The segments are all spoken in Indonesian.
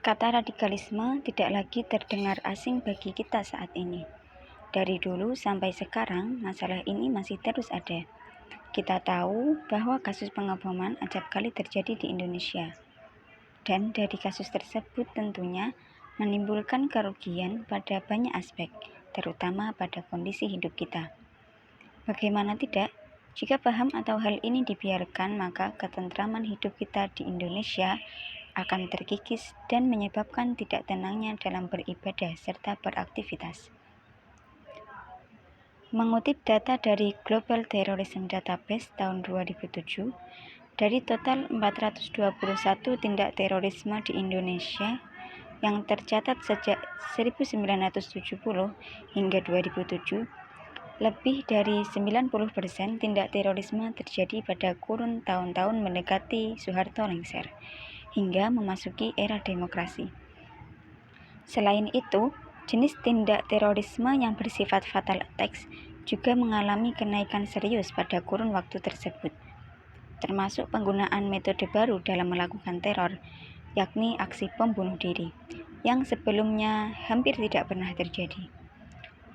Kata radikalisme tidak lagi terdengar asing bagi kita saat ini. Dari dulu sampai sekarang, masalah ini masih terus ada. Kita tahu bahwa kasus pengeboman acap kali terjadi di Indonesia. Dan dari kasus tersebut tentunya menimbulkan kerugian pada banyak aspek, terutama pada kondisi hidup kita. Bagaimana tidak? Jika paham atau hal ini dibiarkan, maka ketentraman hidup kita di Indonesia akan terkikis dan menyebabkan tidak tenangnya dalam beribadah serta beraktivitas. Mengutip data dari Global Terrorism Database tahun 2007, dari total 421 tindak terorisme di Indonesia yang tercatat sejak 1970 hingga 2007, lebih dari 90% tindak terorisme terjadi pada kurun tahun-tahun mendekati Soeharto lengser, hingga memasuki era demokrasi. Selain itu, jenis tindak terorisme yang bersifat fatal attacks juga mengalami kenaikan serius pada kurun waktu tersebut, termasuk penggunaan metode baru dalam melakukan teror, yakni aksi bom bunuh diri, yang sebelumnya hampir tidak pernah terjadi.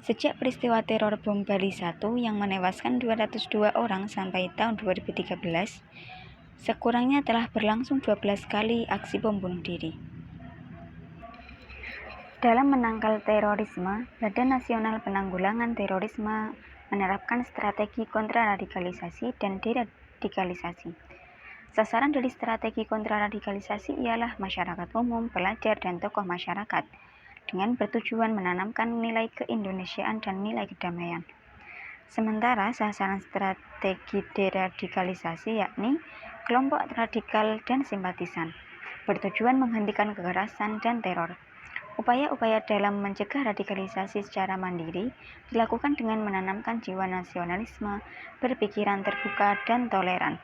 Sejak peristiwa teror bom Bali 1 yang menewaskan 202 orang sampai tahun 2013, sekurangnya telah berlangsung 12 kali aksi bom bunuh diri. Dalam menangkal terorisme, Badan Nasional Penanggulangan Terorisme menerapkan strategi kontraradikalisasi dan deradikalisasi. Sasaran dari strategi kontraradikalisasi ialah masyarakat umum, pelajar, dan tokoh masyarakat, dengan bertujuan menanamkan nilai keindonesiaan dan nilai kedamaian. Sementara sasaran strategi deradikalisasi yakni kelompok radikal dan simpatisan, bertujuan menghentikan kekerasan dan teror. Upaya-upaya dalam mencegah radikalisasi secara mandiri dilakukan dengan menanamkan jiwa nasionalisme, berpikiran terbuka dan toleran,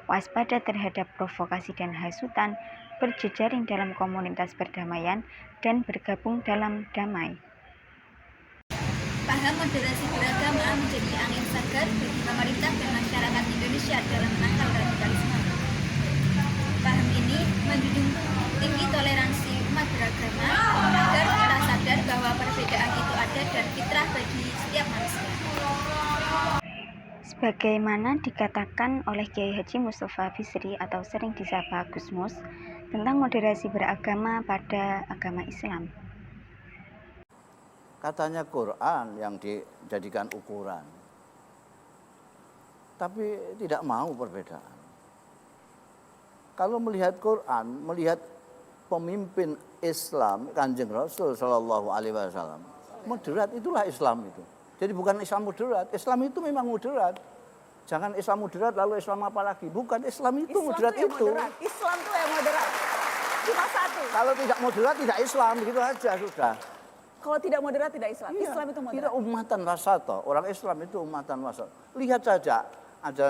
waspada terhadap provokasi dan hasutan, berjejaring dalam komunitas perdamaian, dan bergabung dalam damai. Paham moderasi beragama menjadi angin segar bagi pemerintah dan masyarakat Indonesia dalam menangkal radikalisme. Paham ini menjunjung tinggi toleransi umat beragama agar kita sadar bahwa perbedaan itu ada dan fitrah bagi setiap manusia. Sebagaimana dikatakan oleh Kiai Haji Mustafa Bisri atau sering disapa Gus Mus tentang moderasi beragama pada agama Islam. Katanya Quran yang dijadikan ukuran, tapi tidak mau perbedaan. Kalau melihat Quran, melihat pemimpin Islam, Kanjeng Rasul Shallallahu Alaihi Wasallam, moderat itulah Islam itu. Jadi bukan Islam moderat, Islam itu memang moderat. Jangan Islam moderat lalu Islam apa lagi? Bukan, Islam itu Islam moderat itu. Moderat. Islam itu yang moderat. Cuma satu. Kalau tidak moderat tidak Islam, begitu aja sudah. Kalau tidak moderat tidak Islam. Iya, Islam itu moderat. tidak umatan wasata. Orang Islam itu umatan wasata. Lihat saja, ada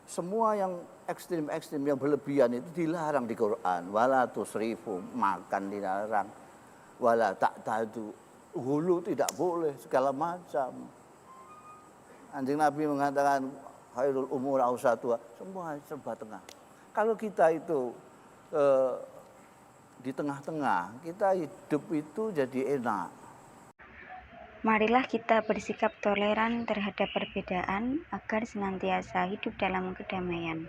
semua yang ekstrim-ekstrim yang berlebihan itu dilarang di Quran. Wala tusrifu, makan dilarang. Wala ta'tadu, hulu tidak boleh, segala macam. Anjing Nabi mengatakan khairul umur ausatuha, semua serba tengah. Kalau kita itu di tengah-tengah, kita hidup itu jadi enak. Marilah kita bersikap toleran terhadap perbedaan agar senantiasa hidup dalam kedamaian.